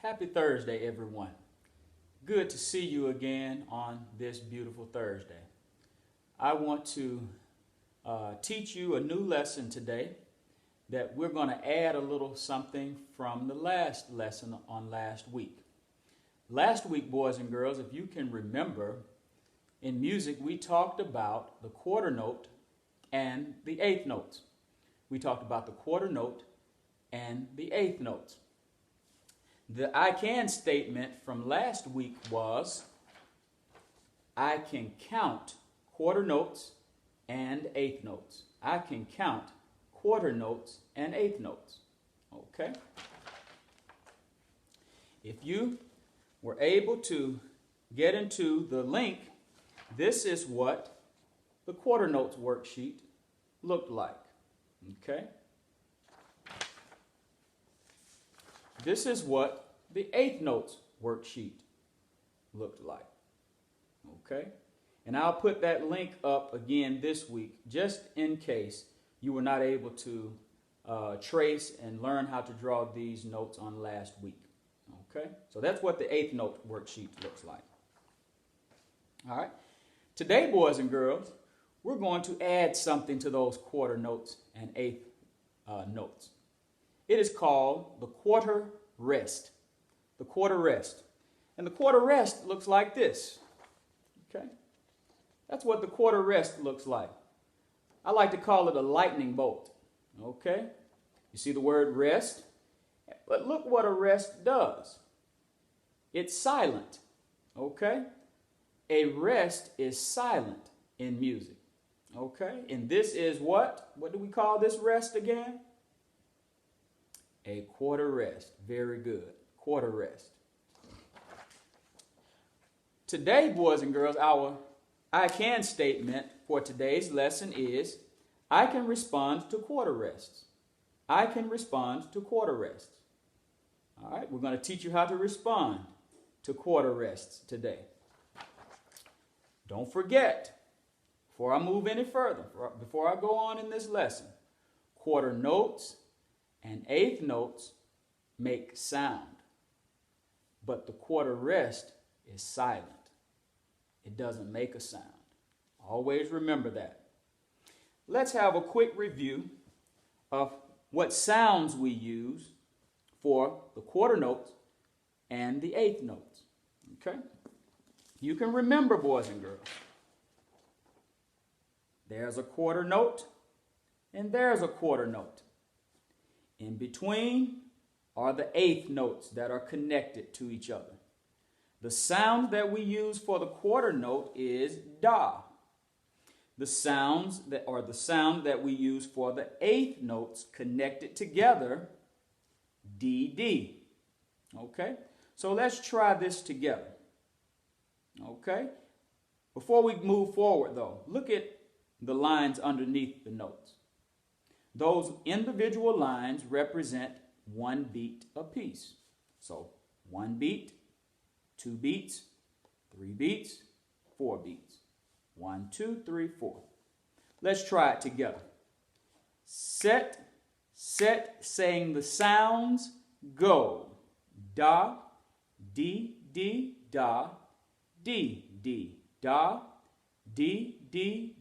Happy Thursday, everyone. Good to see you again on this beautiful Thursday. I want to teach you a new lesson today that we're going to add a little something from the last lesson on last week. Last week, boys and girls, if you can remember, in music we talked about the quarter note and the eighth notes. We talked about the quarter note and the eighth notes. The I can statement from last week was, I can count quarter notes and eighth notes. I can count quarter notes and eighth notes. Okay? If you were able to get into the link, this is what the quarter notes worksheet looked like. Okay? This is what the eighth notes worksheet looked like. Okay? And I'll put that link up again this week just in case you were not able to trace and learn how to draw these notes on last week. Okay? So that's what the eighth note worksheet looks like. All right? Today, boys and girls, we're going to add something to those quarter notes and eighth notes. It is called the quarter rest. The quarter rest. And the quarter rest looks like this. Okay? That's what the quarter rest looks like. I like to call it a lightning bolt. Okay? You see the word rest? But look what a rest does. It's silent. Okay? A rest is silent in music. Okay? And this is what? What do we call this rest again? A quarter rest. Very good. Quarter rest. Today, boys and girls, our I can statement for today's lesson is, I can respond to quarter rests. I can respond to quarter rests. All right, we're going to teach you how to respond to quarter rests today. Don't forget, before I move any further, before I go on in this lesson, quarter notes and eighth notes make sound, but the quarter rest is silent. It doesn't make a sound. Always remember that. Let's have a quick review of what sounds we use for the quarter notes and the eighth notes. Okay? You can remember, boys and girls. There's a quarter note and there's a quarter note. In between are the eighth notes that are connected to each other. The sound that we use for the quarter note is da. The sound that we use for the eighth notes connected together, D. Okay? So let's try this together. Okay? Before we move forward though, look at the lines underneath the notes. Those individual lines represent one beat apiece. So 1 beat, 2 beats, 3 beats, 4 beats. 1, 2, 3, 4. Let's try it together. Set, saying the sounds, go. Da, D, da, D, da, D,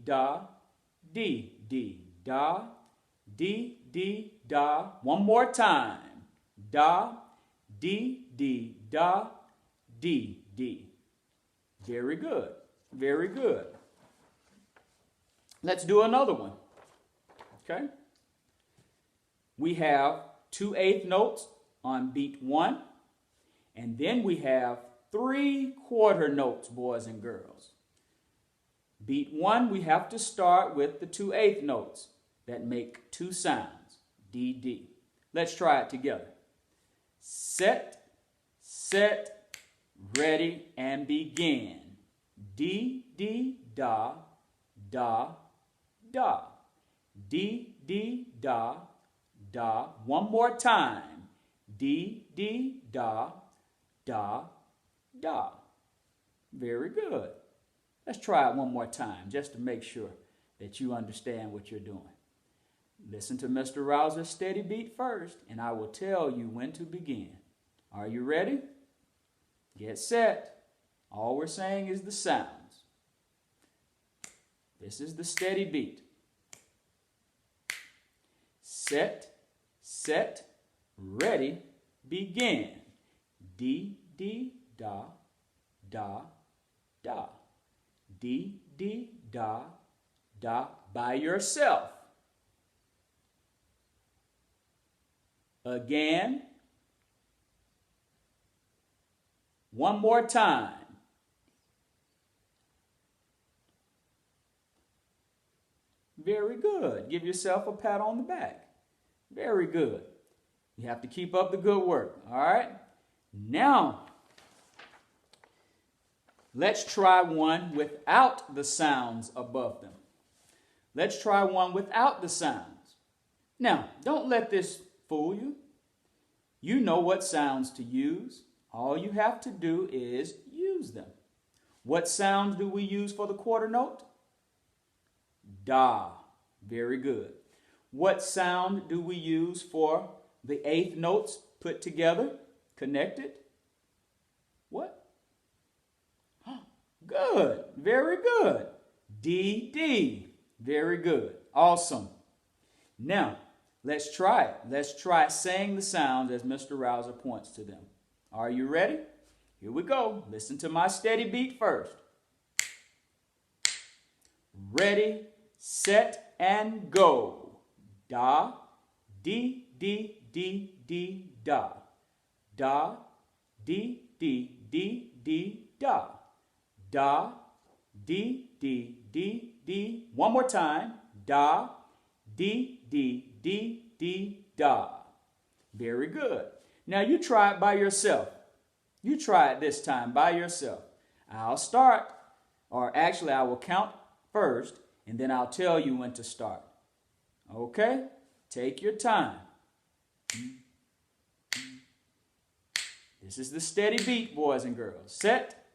da, D, da, D, da. One more time. Da, D, da, D. Very good. Very good. Let's do another one. Okay? We have 2 eighth notes on beat 1, and then we have 3 quarter notes, boys and girls. Beat 1, we have to start with the 2 eighth notes that make 2 sounds, D. Let's try it together. Set, ready, and begin. D, da, da. D, da. One more time. D, da. Very good. Let's try it one more time just to make sure that you understand what you're doing. Listen to Mr. Rouser's steady beat first, and I will tell you when to begin. Are you ready? Get set. All we're saying is the sounds. This is the steady beat. Set, set, ready, begin. D, D, da, da, da. D, D, da, da, by yourself. Again. One more time. Very good. Give yourself a pat on the back. Very good. You have to keep up the good work. All right? Now, let's try one without the sounds above them. Let's try one without the sounds. Now, don't let this fool you. You know what sounds to use. All you have to do is use them. What sounds do we use for the quarter note? Da. Very good. What sound do we use for the eighth notes put together, connected? What? Good. Very good. D, D. Very good. Awesome. Now, let's try it. Let's try saying the sounds as Mr. Rouser points to them. Are you ready? Here we go. Listen to my steady beat first. Ready, set, and go. Da, D, D, D, D, da. Da, D, D, D, D, da. Da, D, D, D, D. One more time. Da, D, D, D, D, da. Very good. Now you try it by yourself. You try it this time by yourself. I'll start, or actually I will count first, and then I'll tell you when to start. Okay? Take your time. This is the steady beat, boys and girls. Set,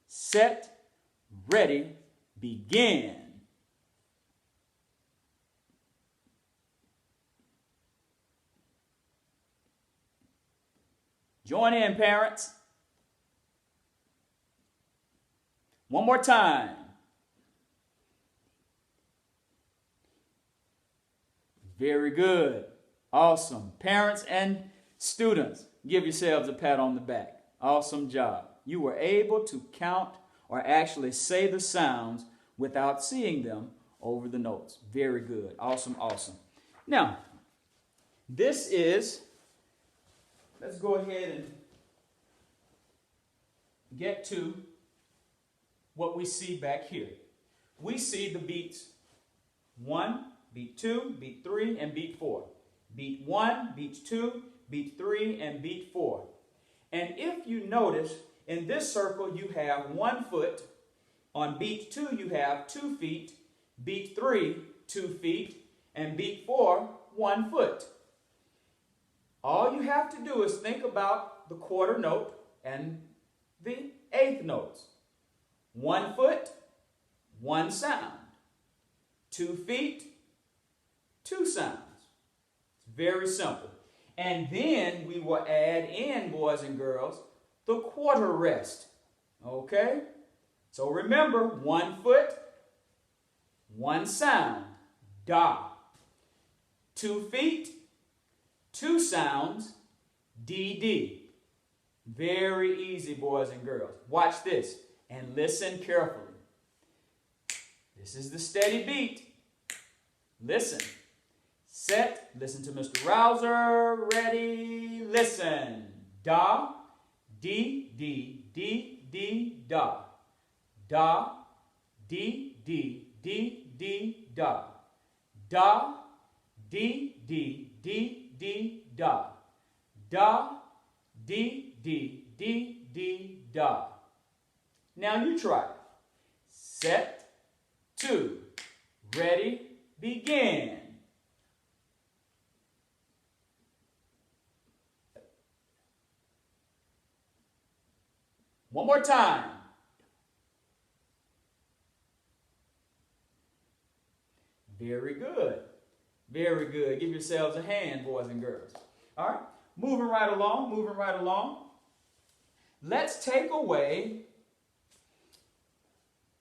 set, ready, begin. Join in, parents. One more time. Very good. Awesome. Parents and students, give yourselves a pat on the back. Awesome job. You were able to count or actually say the sounds without seeing them over the notes. Very good. Awesome, awesome. Now, this is, let's go ahead and get to what we see back here. We see the beats 1, beat 2, beat 3, and beat 4. Beat 1, beat 2, beat 3, and beat 4. And if you notice, in this circle you have 1 foot. On beat 2 you have 2 feet. Beat 3, 2 feet. And beat 4, 1 foot. All you have to do is think about the quarter note and the eighth notes. 1 foot, 1 sound. 2 feet, 2 sounds. It's very simple. And then we will add in, boys and girls, the quarter rest. Okay? So remember, 1 foot, 1 sound. Da. 2 feet, 2 sounds. D, D. Very easy, boys and girls. Watch this and listen carefully. This is the steady beat. Listen. Set. Listen to Mr. Rouser. Ready. Listen. Da. D. D. D. D. Da. Da. D. D. D. D. Da. Da. D. D. D. D. Da. Da. D. D. D. D. Da. Now you try it. Set. 2. Ready. Begin. One more time. Very good. Very good. Give yourselves a hand, boys and girls. All right. Moving right along, moving right along. let's take away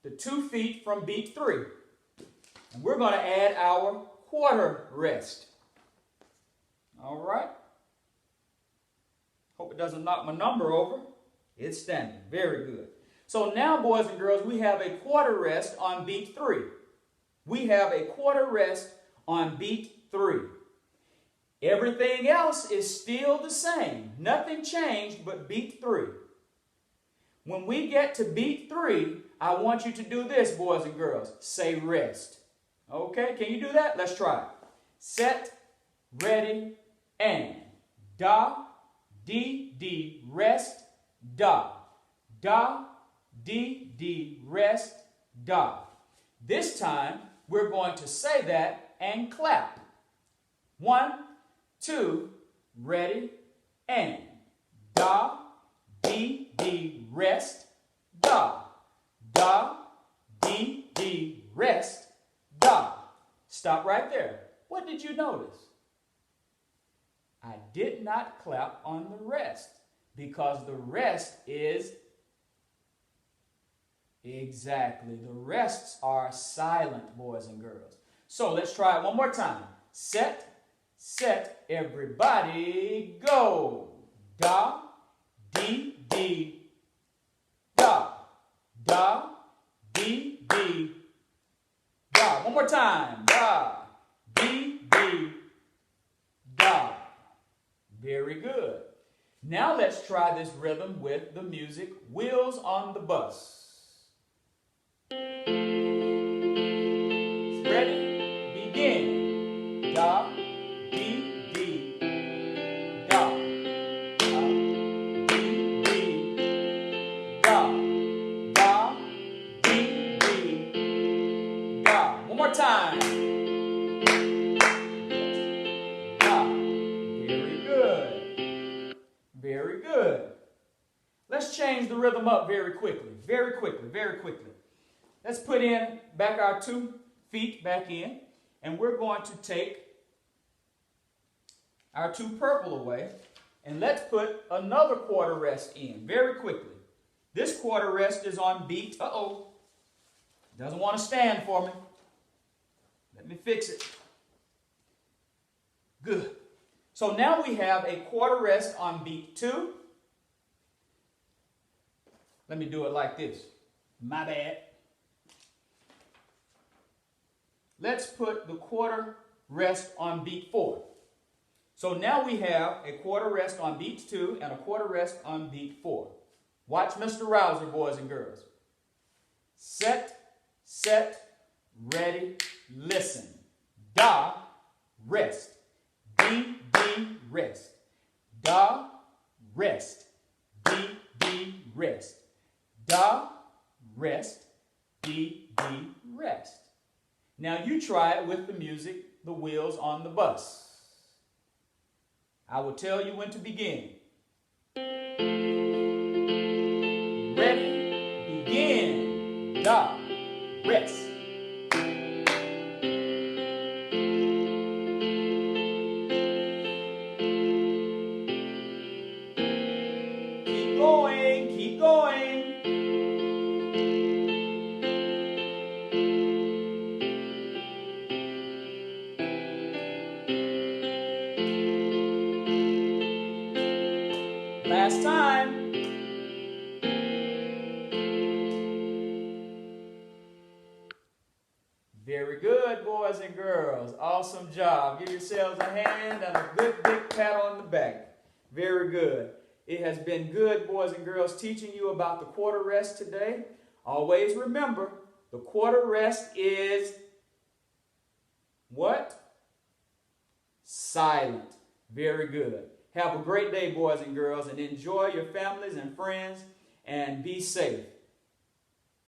the 2 feet from beat 3. And we're going to add our quarter rest. All right. Hope it doesn't knock my number over. It's standing. Very good. So now, boys and girls, we have a quarter rest on beat 3. We have a quarter rest on beat 3. Everything else is still the same. Nothing changed but beat 3. When we get to beat 3, I want you to do this, boys and girls. Say rest. Okay, can you do that? Let's try it. Set, ready, and. Da, dee, dee, rest, da. Da, dee, dee, rest, da. This time, we're going to say that and clap. 1, 2, ready, and. Da, dee, dee, rest, da. Da, dee, dee, rest, da. Stop right there. What did you notice? I did not clap on the rest because the rest is exactly. The rests are silent, boys and girls. So let's try it one more time. Set, set, everybody, go. Da, dee, dee, da. Da, dee, dee, da. One more time. Da, dee, dee, da. Very good. Now let's try this rhythm with the music Wheels on the Bus. Ready? Begin. Da, dee, dee, da. Da, dee, dee, da. Da, dee, dee, da. One more time. Da. Very good. Very good. Let's change the rhythm up very quickly. Very quickly. Very quickly. Let's put in back our 2 feet back in, and we're going to take our 2 purple away, and let's put another quarter rest in very quickly. This quarter rest is on beat, doesn't want to stand for me. Let me fix it. Good. So now we have a quarter rest on beat 2. Let me do it like this. My bad. Let's put the quarter rest on beat 4. So now we have a quarter rest on beat 2 and a quarter rest on beat 4. Watch Mr. Rouser, boys and girls. Set, set, ready, listen. Da, rest. Dee, dee, rest. Da, rest. Dee, dee, rest. Da, rest. Dee, dee, rest. Now you try it with the music, The Wheels on the Bus. I will tell you when to begin. Ready, begin. Da, rest. Keep going, keep going. Last time. Very good, boys and girls. Awesome job. Give yourselves a hand and a good big pat on the back. Very good. It has been good, boys and girls, teaching you about the quarter rest today. Always remember, the quarter rest is what? Silent. Very good. Have a great day, boys and girls, and enjoy your families and friends, and be safe.